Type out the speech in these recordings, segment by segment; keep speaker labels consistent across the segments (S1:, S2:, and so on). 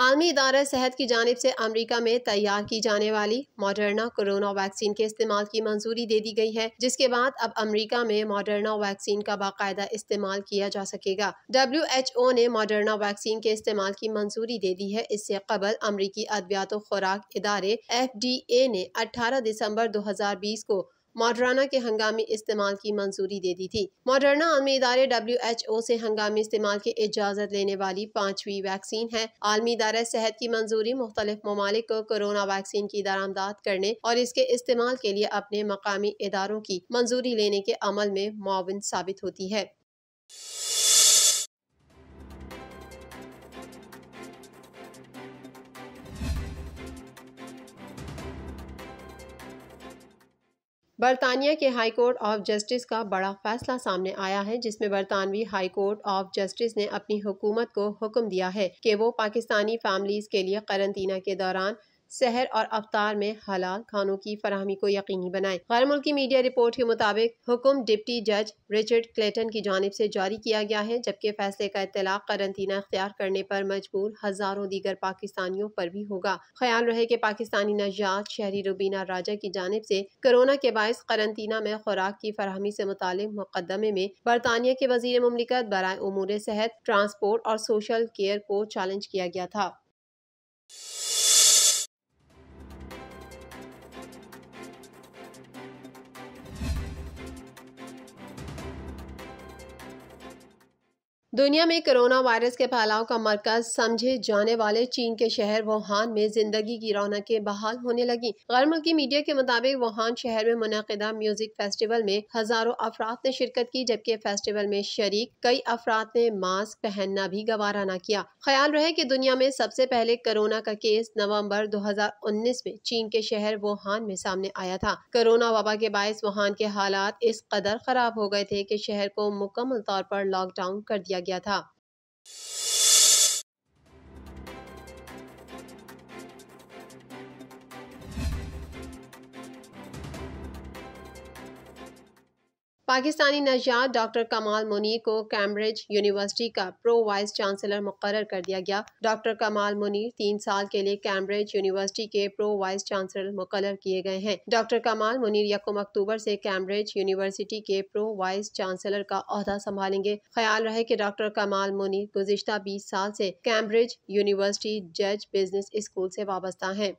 S1: आलमी इदारा सेहत की जानिब से अमरीका में तैयार की जाने वाली मॉडर्ना कोरोना वैक्सीन के इस्तेमाल की मंजूरी दे दी गई है, जिसके बाद अब अमरीका में मॉडर्ना वैक्सीन का बाकायदा इस्तेमाल किया जा सकेगा। WHO ने मॉडर्ना वैक्सीन के इस्तेमाल की मंजूरी दे दी है। इससे कबल अमरीकी अद्वियात और खुराक इदारे FDA ने 18 दिसंबर 2020 को मॉडर्ना के हंगामी इस्तेमाल की मंजूरी दे दी थी। मॉडर्ना आलमी इदारे WHO से हंगामी इस्तेमाल की इजाज़त लेने वाली 5वीं वैक्सीन है। आलमी इदारा सेहत की मंजूरी मुख्तलिफ ममालिक को कोरोना वैक्सीन की दरामदाद करने और इसके इस्तेमाल के लिए अपने मकामी इदारों की मंजूरी लेने के अमल में मुआविन साबित होती है। बरतानिया के हाई कोर्ट ऑफ जस्टिस का बड़ा फैसला सामने आया है, जिसमें बरतानवी हाई कोर्ट ऑफ जस्टिस ने अपनी हुकूमत को हुक्म दिया है कि वो पाकिस्तानी फैमिलीज के लिए करंतना के दौरान सहर और अफ्तार में हलाल खानों की फराहमी को यकीनी बनाए। गैर मुल्की मीडिया रिपोर्ट के मुताबिक हुक्म डिप्टी जज रिचर्ड क्लेटन की जानिब से जारी किया गया है, जबकि फैसले का इत्तलाक करंतना इख्तियार करने पर मजबूर हजारों दीगर पाकिस्तानियों पर भी होगा। ख्याल रहे कि पाकिस्तानी नजात शहरी रुबीना राजा की जानिब से कोरोना के बायस करंतना में खुराक की फराहमी से मुतालिक मुकदमे में बरतानिया के वजीर मुमलिकत बराए उमूर सेहत, ट्रांसपोर्ट और सोशल केयर को चैलेंज किया गया था। दुनिया में कोरोना वायरस के फैलाव का मरकज समझे जाने वाले चीन के शहर वुहान में जिंदगी की रौनकें बहाल होने लगी। गैर मुल्की मीडिया के मुताबिक वुहान शहर में मुनक़िदा म्यूजिक फेस्टिवल में हजारों अफराद ने शिरकत की, जबकि फेस्टिवल में शरीक कई अफराद ने मास्क पहनना भी गवारा न किया। ख्याल रहे कि दुनिया में सबसे पहले कोरोना का केस नवंबर 2019 में चीन के शहर वुहान में सामने आया था। कोरोना वबा के बायस वुहान के हालात इस कदर खराब हो गए थे कि शहर को मुकम्मल तौर पर लॉकडाउन कर दिया गया था। पाकिस्तानी नजात डॉक्टर कमाल मुनीर को कैम्ब्रिज यूनिवर्सिटी का प्रो वाइस चांसलर मुकर्रर कर दिया गया। डॉक्टर कमाल मुनीर 3 साल के लिए कैम्ब्रिज यूनिवर्सिटी के प्रो वाइस चांसलर मुकर्रर किए गए हैं। डॉक्टर कमाल मुनीर 1 अक्टूबर से कैम्ब्रिज यूनिवर्सिटी के प्रो वाइस चांसलर का ओहदा संभालेंगे। ख्याल रहे कि डॉक्टर कमाल मुनीर गुज़िश्ता 20 साल से कैम्ब्रिज यूनिवर्सिटी जज बिजनेस स्कूल से वाबस्ता हैं।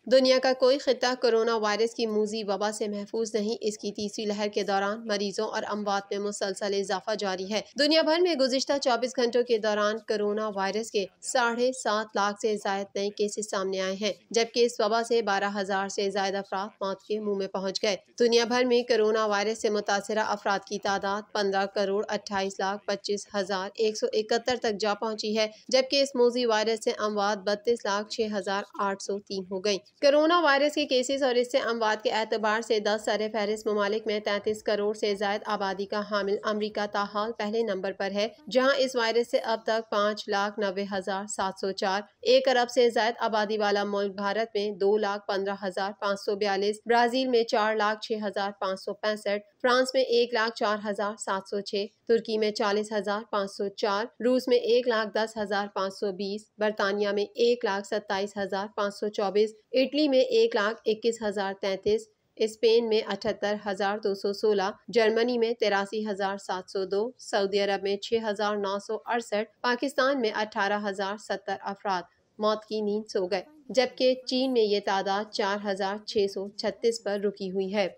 S1: दुनिया का कोई खिता कोरोना वायरस की मूजी वबा से महफूज नहीं। इसकी तीसरी लहर के दौरान मरीजों और अमवात में मुसलसल इजाफा जारी है। दुनिया भर में गुज़िश्ता 24 घंटों के दौरान कोरोना वायरस के 7.5 लाख से ज्यादा नए केसेस सामने आए हैं, जबकि इस वबा से 12,000 से ज्यादा अफराद मौत के मुंह में पहुंच गए। दुनिया भर में कोरोना वायरस से मुतासरा अफराद की तादाद 15,28,25,171 तक जा पहुंची है, जबकि इस मूजी वायरस से अमवात 32,06,803 हो गयी। कोरोना वायरस के केसेस और इससे अमवात के एतबार से 10 सर-ए-फहरिस्त ममालिक में 33 करोड़ से ज्यादा आबादी का हामिल अमरीका ताहाल पहले नंबर पर है, जहां इस वायरस से अब तक 5,90,704। 1 अरब से ज्यादा आबादी वाला मुल्क भारत में 2,15,542, ब्राजील में 4,06,565, फ्रांस में 1,04,706, तुर्की में 40,504, रूस में 1,10,520, बरतानिया में 1,27,524, इटली में 1,21,033, स्पेन में 78,216, जर्मनी में 83,702, सऊदी अरब में 6,968, पाकिस्तान में 18,070 अफराद मौत की नींद सो गए, जबकि चीन में ये तादाद 4,636 पर रुकी हुई है।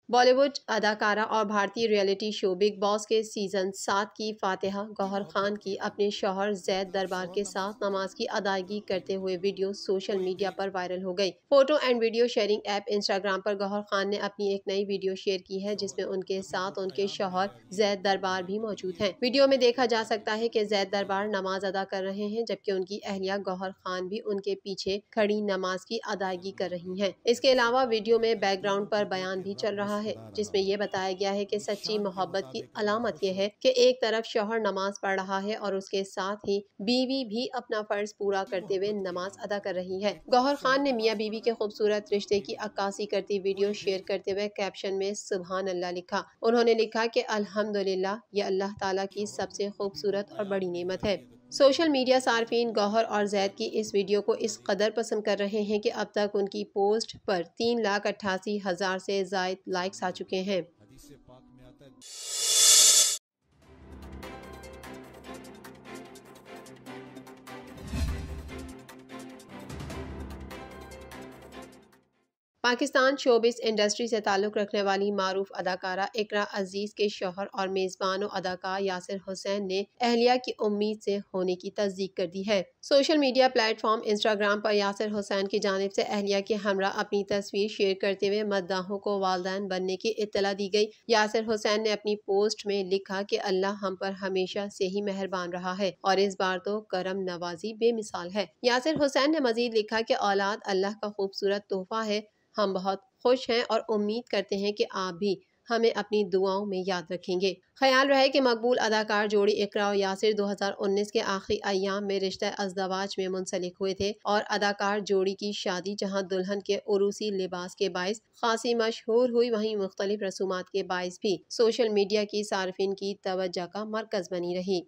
S1: बॉलीवुड अदाकारा और भारतीय रियलिटी शो बिग बॉस के सीजन 7 की फातिहा गौहर खान की अपने शौहर जैद दरबार के साथ नमाज की अदायगी करते हुए वीडियो सोशल मीडिया पर वायरल हो गई। Photo and video sharing app Instagram पर गौहर खान ने अपनी एक नई वीडियो शेयर की है, जिसमें उनके साथ उनके शौहर जैद दरबार भी मौजूद हैं। वीडियो में देखा जा सकता है कि जैद दरबार नमाज अदा कर रहे हैं, जबकि उनकी अहलिया गौहर खान भी उनके पीछे खड़ी नमाज की अदायगी कर रही हैं। इसके अलावा वीडियो में बैकग्राउंड पर बयान भी चल रहा है, जिसमें ये बताया गया है कि सच्ची मोहब्बत की अलामत यह है कि एक तरफ शौहर नमाज पढ़ रहा है और उसके साथ ही बीवी भी अपना फर्ज पूरा करते हुए नमाज अदा कर रही है। गौहर खान ने मियां बीवी के खूबसूरत रिश्ते की अक्कासी करती वीडियो शेयर करते हुए कैप्शन में सुभान अल्लाह लिखा। उन्होंने लिखा कि अल्हम्दुलिल्लाह, ये अल्लाह ताला की सबसे खूबसूरत और बड़ी नेमत है। सोशल मीडिया सार्फिन गौहर और जैद की इस वीडियो को इस कदर पसंद कर रहे हैं कि अब तक उनकी पोस्ट पर 3,88,000 से ज़ायद लाइक्स आ चुके हैं। पाकिस्तान शोबिस इंडस्ट्री से ताल्लुक़ रखने वाली मारूफ अदाकारा इकरा अजीज़ के शौहर और मेज़बान व अदाकार यासिर हुसैन ने अहलिया की उम्मीद से होने की तस्दीक कर दी है। सोशल मीडिया प्लेटफॉर्म इंस्टाग्राम पर यासिर हुसैन की जानिब से अहलिया के हमरा अपनी तस्वीर शेयर करते हुए मद्दाहों को वालदैन बनने की इत्तला दी गई। यासिर हुसैन ने अपनी पोस्ट में लिखा कि अल्लाह हम पर हमेशा से ही मेहरबान रहा है और इस बार तो करम नवाजी बेमिसाल है। यासिर हुसैन ने मजीद लिखा कि औलाद अल्लाह का खूबसूरत तोहफा है। हम बहुत खुश हैं और उम्मीद करते हैं कि आप भी हमें अपनी दुआओं में याद रखेंगे। ख्याल रहे कि मकबूल अदाकार जोड़ी इकरा और यासिर 2019 के आखिरी अय्याम में रिश्ता अज़दवाज में मुंसलिक हुए थे और अदाकार जोड़ी की शादी जहां दुल्हन के उरूसी लिबास के बाइस खासी मशहूर हुई, वहीं मुख्तलिफ रसूमात के बाइस भी सोशल मीडिया की सार्फिन की तवज्जो का मरकज बनी रही।